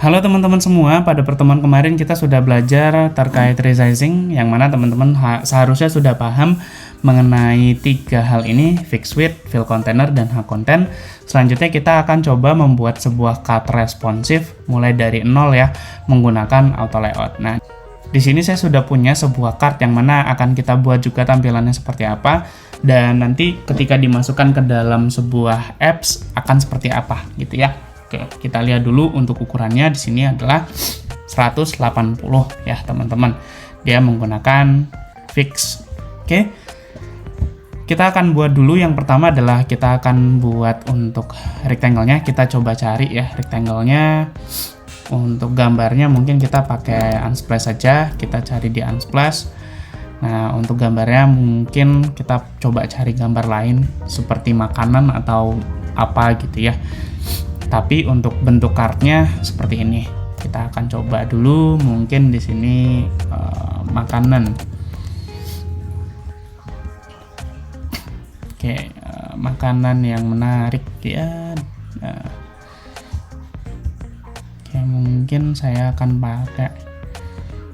Halo teman-teman semua, pada pertemuan kemarin kita sudah belajar terkait resizing, yang mana teman-teman seharusnya sudah paham mengenai tiga hal ini, fixed width, fill container, dan hug content. Selanjutnya kita akan coba membuat sebuah card responsif mulai dari nol ya, menggunakan auto layout. Nah, di sini saya sudah punya sebuah card yang mana akan kita buat juga tampilannya seperti apa, dan nanti ketika dimasukkan ke dalam sebuah apps akan seperti apa gitu ya. Oke, kita lihat dulu untuk ukurannya. Di sini adalah 180 ya teman-teman. Dia menggunakan fix. Oke. Kita akan buat dulu, yang pertama adalah kita akan buat untuk rectangle-nya. Kita coba cari ya rectangle-nya. Untuk gambarnya mungkin kita pakai Unsplash saja. Kita cari di Unsplash. Nah, untuk gambarnya mungkin kita coba cari gambar lain seperti makanan atau apa gitu ya. Tapi untuk bentuk kartnya seperti ini. Kita akan coba dulu mungkin di sini makanan. Oke, makanan yang menarik ya. Oke, mungkin saya akan pakai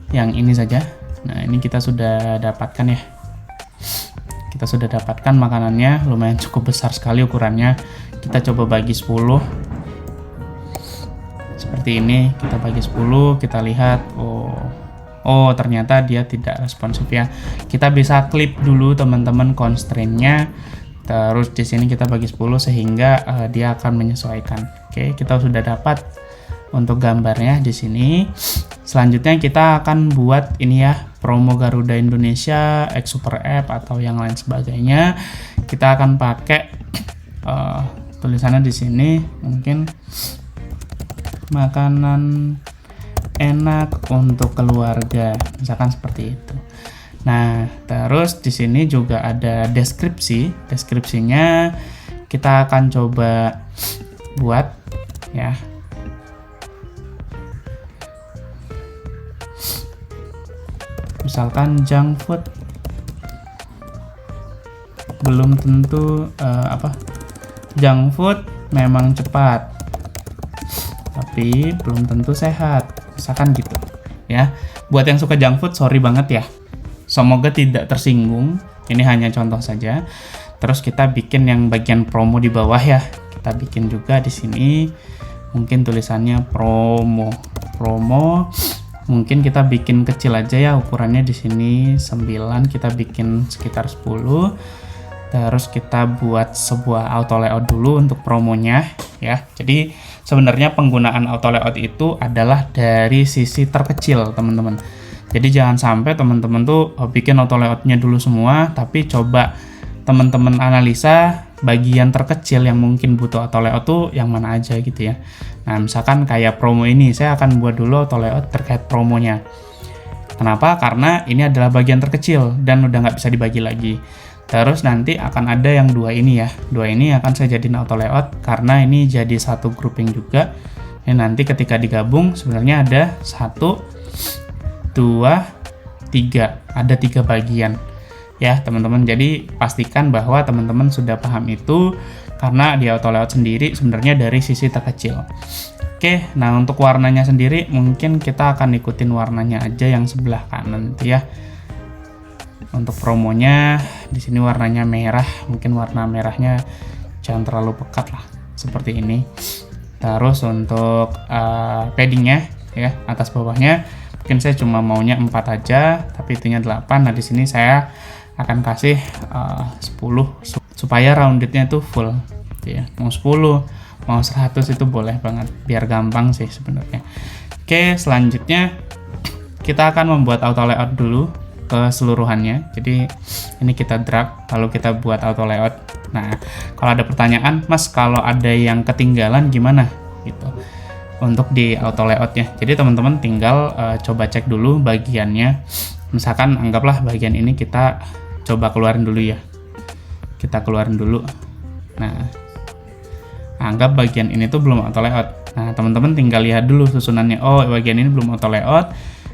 yang ini saja. Nah, ini kita sudah dapatkan ya. Kita sudah dapatkan makanannya, lumayan cukup besar sekali ukurannya. Kita coba bagi 10. Seperti ini, kita bagi 10, kita lihat, oh ternyata dia tidak responsif ya. Kita bisa klik dulu teman-teman constraint-nya, terus di sini kita bagi 10 sehingga dia akan menyesuaikan. Oke, kita sudah dapat untuk gambarnya di sini. Selanjutnya kita akan buat ini ya, promo Garuda Indonesia, X Super App atau yang lain sebagainya. Kita akan pakai tulisannya di sini mungkin makanan enak untuk keluarga, misalkan seperti itu. Nah, terus di sini juga ada deskripsi. Deskripsinya kita akan coba buat ya. Misalkan junk food belum tentu junk food memang cepat tapi belum tentu sehat, misalkan gitu ya. Buat yang suka junk food, sorry banget ya, semoga tidak tersinggung, ini hanya contoh saja. Terus kita bikin yang bagian promo di bawah ya, kita bikin juga di sini mungkin tulisannya promo, mungkin kita bikin kecil aja ya, ukurannya di sini 9, kita bikin sekitar 10. Terus kita buat sebuah auto layout dulu untuk promonya ya. Jadi sebenarnya penggunaan auto layout itu adalah dari sisi terkecil teman-teman. Jadi jangan sampai teman-teman tuh bikin auto layoutnya dulu semua, tapi coba teman-teman analisa bagian terkecil yang mungkin butuh auto layout tuh yang mana aja gitu ya. Nah, misalkan kayak promo ini, saya akan buat dulu auto layout terkait promonya. Kenapa? Karena ini adalah bagian terkecil dan udah nggak bisa dibagi lagi. Terus nanti akan ada yang dua ini ya. Dua ini akan saya jadiin auto layout karena ini jadi satu grouping juga. Ini nanti ketika digabung sebenarnya ada 1, 2, 3. Ada 3 bagian ya teman-teman. Jadi pastikan bahwa teman-teman sudah paham itu karena di auto layout sendiri sebenarnya dari sisi terkecil. Oke, nah untuk warnanya sendiri mungkin kita akan ikutin warnanya aja yang sebelah kanan itu ya. Untuk promonya di sini warnanya merah, mungkin warna merahnya jangan terlalu pekat lah, seperti ini. Terus untuk paddingnya ya, atas bawahnya mungkin saya cuma maunya 4 aja, tapi itunya 8. Nah, di sini saya akan kasih 10 supaya roundednya itu full ya. Mau 10, mau 100 itu boleh banget, biar gampang sih sebenarnya. Oke, selanjutnya kita akan membuat auto layout dulu keseluruhannya. Jadi ini kita drag lalu kita buat auto layout. Nah, kalau ada pertanyaan, Mas, kalau ada yang ketinggalan gimana gitu untuk di auto layoutnya. Jadi teman-teman tinggal coba cek dulu bagiannya. Misalkan anggaplah bagian ini kita coba keluarin dulu ya. Kita keluarin dulu. Nah, anggap bagian ini tuh belum auto layout. Nah, teman-teman tinggal lihat dulu susunannya. Oh, bagian ini belum auto layout.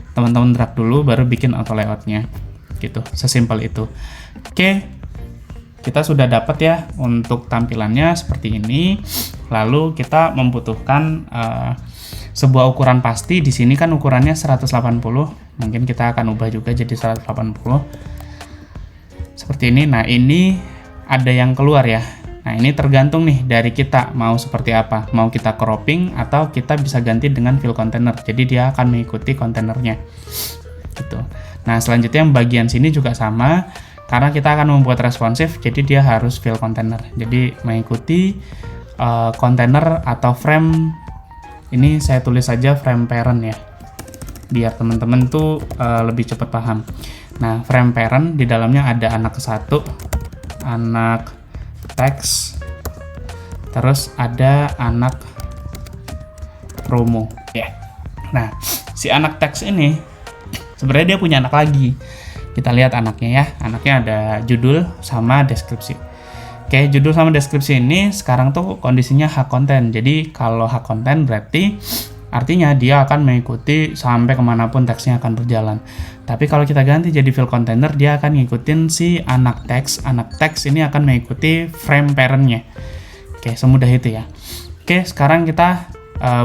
Teman-teman drag dulu baru bikin auto layoutnya gitu, sesimpel itu. Oke, kita sudah dapat ya untuk tampilannya seperti ini. Lalu kita membutuhkan sebuah ukuran pasti. Di sini kan ukurannya 180, mungkin kita akan ubah juga jadi 180 seperti ini. Nah, ini ada yang keluar ya. Nah, ini tergantung nih dari kita mau seperti apa, mau kita cropping atau kita bisa ganti dengan fill container, jadi dia akan mengikuti kontainernya gitu. Nah, selanjutnya yang bagian sini juga sama, karena kita akan membuat responsif, jadi dia harus fill container, jadi mengikuti kontainer atau frame. Ini saya tulis saja frame parent ya, biar teman-teman tuh lebih cepat paham. Nah, frame parent di dalamnya ada anak ke-1, anak teks, terus ada anak promo ya. Nah, si anak teks ini sebenarnya dia punya anak lagi. Kita lihat anaknya ya. Anaknya ada judul sama deskripsi. Oke, judul sama deskripsi ini sekarang tuh kondisinya hak konten. Jadi kalau hak konten berarti artinya dia akan mengikuti sampai kemanapun teksnya akan berjalan. Tapi kalau kita ganti jadi fill container, dia akan ngikutin si anak teks. Anak teks ini akan mengikuti frame parent-nya. Oke, semudah itu ya. Oke, sekarang kita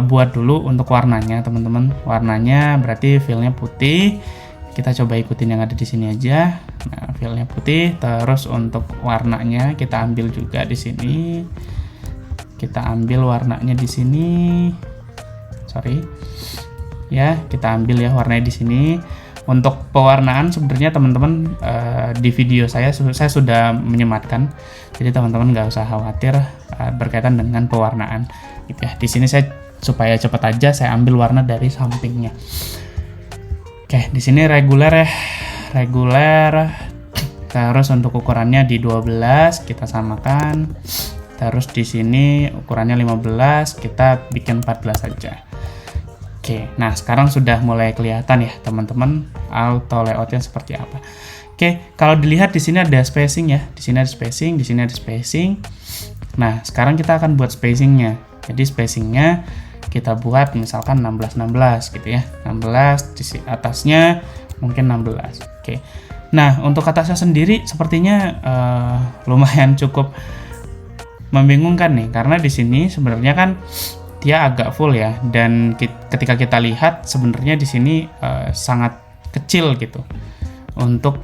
buat dulu untuk warnanya, teman-teman. Warnanya berarti fill-nya putih. Kita coba ikutin yang ada di sini aja. Nah, fill-nya putih. Terus untuk warnanya kita ambil juga di sini. Kita ambil warnanya di sini. Sorry. Ya, kita ambil ya warnanya di sini. Untuk pewarnaan sebenarnya teman-teman di video saya sudah menyematkan. Jadi teman-teman nggak usah khawatir berkaitan dengan pewarnaan. Gitu ya. Di sini saya supaya cepat aja saya ambil warna dari sampingnya. Oke, di sini reguler ya. Reguler. Terus untuk ukurannya di 12 kita samakan. Terus di sini ukurannya 15, kita bikin 14 saja. Oke, nah sekarang sudah mulai kelihatan ya teman-teman auto layoutnya seperti apa. Oke, kalau dilihat di sini ada spacing ya. Di sini ada spacing, di sini ada spacing. Nah, sekarang kita akan buat spacingnya. Jadi spacingnya kita buat misalkan 16-16 gitu ya. 16 di atasnya mungkin 16. Oke. Nah, untuk atasnya sendiri sepertinya lumayan cukup membingungkan nih, karena di sini sebenarnya kan dia agak full ya, dan ketika kita lihat sebenarnya di sini sangat kecil gitu untuk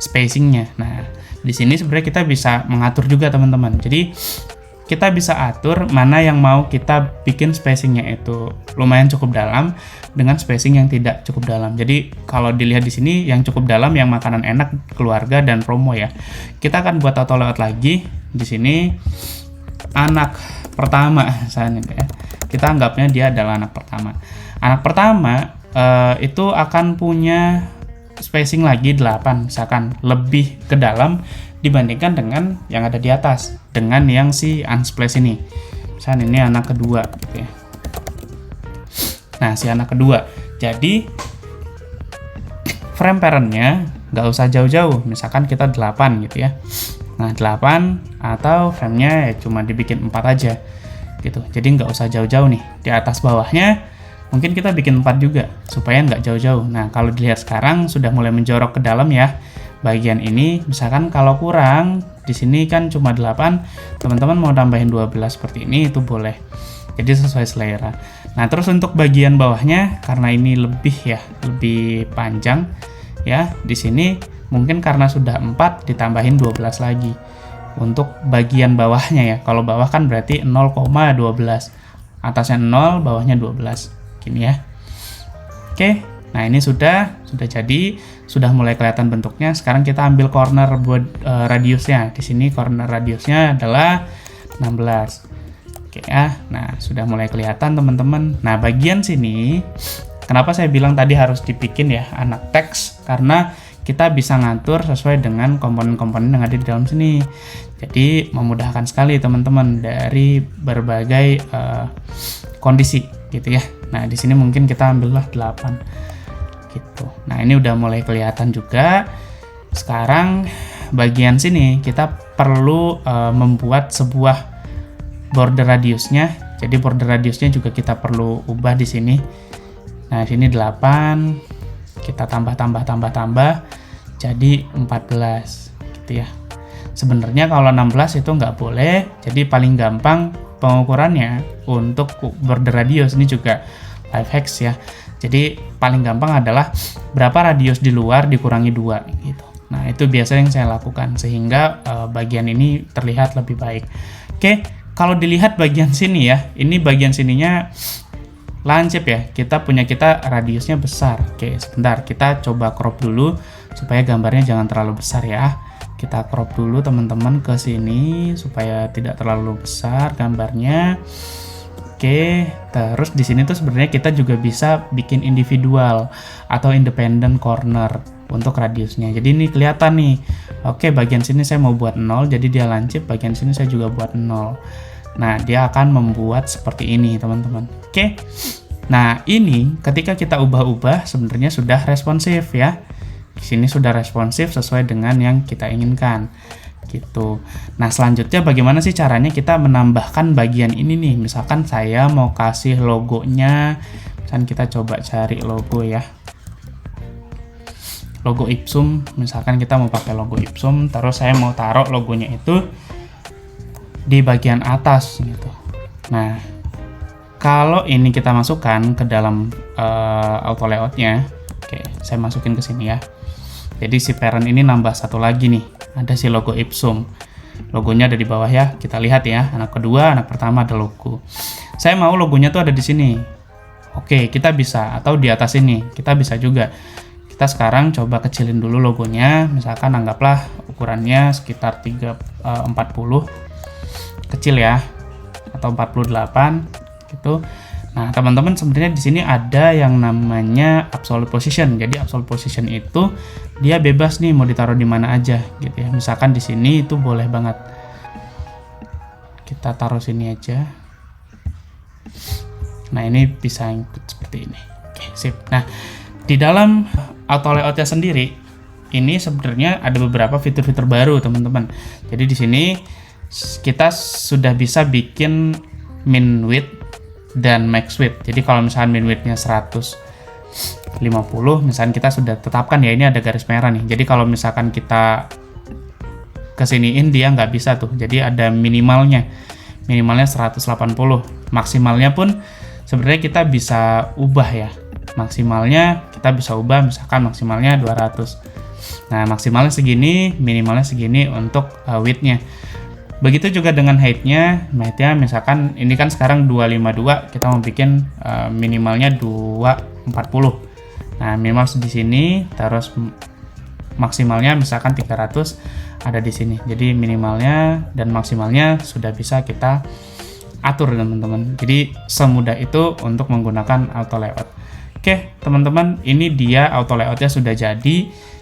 spacingnya. Nah, di sini sebenarnya kita bisa mengatur juga teman-teman. Jadi kita bisa atur mana yang mau kita bikin spacingnya itu lumayan cukup dalam dengan spacing yang tidak cukup dalam. Jadi kalau dilihat di sini yang cukup dalam yang makanan enak, keluarga dan promo ya. Kita akan buat auto layout lagi di sini anak pertama misalnya ya. Kita anggapnya dia adalah anak pertama. Anak pertama itu akan punya spacing lagi 8 misalkan, lebih ke dalam dibandingkan dengan yang ada di atas, dengan yang si unsplash ini. Misalnya ini anak kedua gitu ya. Nah, si anak kedua. Jadi frame parent-nya nggak usah jauh-jauh, misalkan kita 8 gitu ya. Nah, 8 atau frame-nya ya cuma dibikin 4 aja gitu. Jadi nggak usah jauh-jauh nih. Di atas bawahnya mungkin kita bikin 4 juga supaya nggak jauh-jauh. Nah, kalau dilihat sekarang sudah mulai menjorok ke dalam ya. Bagian ini misalkan kalau kurang di sini kan cuma 8, teman-teman mau tambahin 12 seperti ini itu boleh. Jadi sesuai selera. Nah, terus untuk bagian bawahnya karena ini lebih panjang ya. Di sini mungkin karena sudah 4 ditambahin 12 lagi. Untuk bagian bawahnya ya. Kalau bawah kan berarti 0,12. Atasnya 0, bawahnya 12. Gini ya. Oke. Nah, ini sudah jadi, sudah mulai kelihatan bentuknya. Sekarang kita ambil corner buat radiusnya. Di sini corner radiusnya adalah 16. Oke ya. Nah, sudah mulai kelihatan teman-teman. Nah, bagian sini kenapa saya bilang tadi harus dibikin ya anak teks, karena kita bisa ngatur sesuai dengan komponen-komponen yang ada di dalam sini. Jadi memudahkan sekali teman-teman dari berbagai kondisi gitu ya. Nah, di sini mungkin kita ambillah 8. Gitu. Nah, ini udah mulai kelihatan juga. Sekarang bagian sini kita perlu membuat sebuah border radiusnya. Jadi border radiusnya juga kita perlu ubah di sini. Nah, sini 8, kita tambah jadi 14 gitu ya. Sebenarnya kalau 16 itu nggak boleh. Jadi paling gampang pengukurannya untuk border radius ini juga life hacks ya. Jadi paling gampang adalah berapa radius di luar dikurangi 2 gitu. Nah, itu biasa yang saya lakukan sehingga bagian ini terlihat lebih baik. Oke, kalau dilihat bagian sini ya, ini bagian sininya lancip ya. Kita radiusnya besar. Oke, sebentar, kita coba crop dulu supaya gambarnya jangan terlalu besar ya. Kita crop dulu teman-teman ke sini supaya tidak terlalu besar gambarnya. Oke, terus di sini tuh sebenarnya kita juga bisa bikin individual atau independent corner untuk radiusnya. Jadi ini kelihatan nih. Oke, bagian sini saya mau buat 0, jadi dia lancip. Bagian sini saya juga buat 0. Nah, dia akan membuat seperti ini, teman-teman. Oke. Nah, ini ketika kita ubah-ubah sebenarnya sudah responsif ya. Di sini sudah responsif sesuai dengan yang kita inginkan. Gitu. Nah, selanjutnya bagaimana sih caranya kita menambahkan bagian ini nih? Misalkan saya mau kasih logonya. Misalkan kita coba cari logo ya. Logo Ipsum, misalkan kita mau pakai logo Ipsum, terus saya mau taruh logonya itu di bagian atas gitu. Nah, kalau ini kita masukkan ke dalam auto layoutnya, oke, saya masukin ke sini ya. Jadi si parent ini nambah satu lagi nih, ada si logo Ipsum. Logonya ada di bawah ya, kita lihat ya. Anak kedua, anak pertama ada logo. Saya mau logonya tuh ada di sini. Oke, kita bisa, atau di atas ini, kita bisa juga. Kita sekarang coba kecilin dulu logonya, misalkan anggaplah ukurannya sekitar 40, kecil ya, atau 48 gitu. Nah, teman-teman sebenarnya di sini ada yang namanya absolute position. Jadi absolute position itu dia bebas nih mau ditaruh di mana aja gitu ya. Misalkan di sini itu boleh banget. Kita taruh sini aja. Nah, ini bisa input seperti ini. Oke, sip. Nah, di dalam auto layoutnya sendiri, ini sebenarnya ada beberapa fitur-fitur baru, teman-teman. Jadi di sini kita sudah bisa bikin min width dan max width. Jadi kalau misalkan min width-nya 150, misalkan kita sudah tetapkan ya, ini ada garis merah nih. Jadi kalau misalkan kita kesiniin dia nggak bisa tuh. Jadi ada minimalnya 180. Maksimalnya pun sebenarnya kita bisa ubah ya. Maksimalnya kita bisa ubah, misalkan maksimalnya 200. Nah, maksimalnya segini, minimalnya segini untuk width-nya. Begitu juga dengan height-nya. Height-nya misalkan ini kan sekarang 252, kita mau bikin minimalnya 240. Nah, minimal di sini, terus maksimalnya misalkan 300 ada di sini. Jadi minimalnya dan maksimalnya sudah bisa kita atur, teman-teman. Jadi semudah itu untuk menggunakan auto layout. Oke, teman-teman, ini dia auto layoutnya sudah jadi.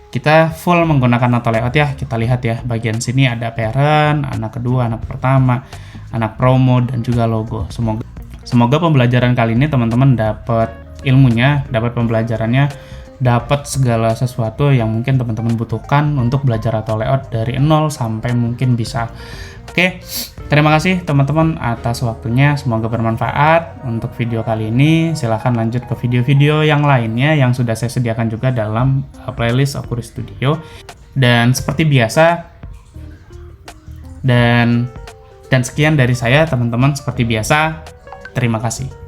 Kita full menggunakan auto layout ya. Kita lihat ya, bagian sini ada parent, anak kedua, anak pertama, anak promo, dan juga logo. Semoga pembelajaran kali ini teman-teman dapat ilmunya, dapat pembelajarannya, dapat segala sesuatu yang mungkin teman-teman butuhkan untuk belajar auto layout dari 0 sampai mungkin bisa. Oke, terima kasih teman-teman atas waktunya, semoga bermanfaat untuk video kali ini. Silahkan lanjut ke video-video yang lainnya yang sudah saya sediakan juga dalam playlist Oculus Studio. Dan seperti biasa, dan sekian dari saya teman-teman, seperti biasa, terima kasih.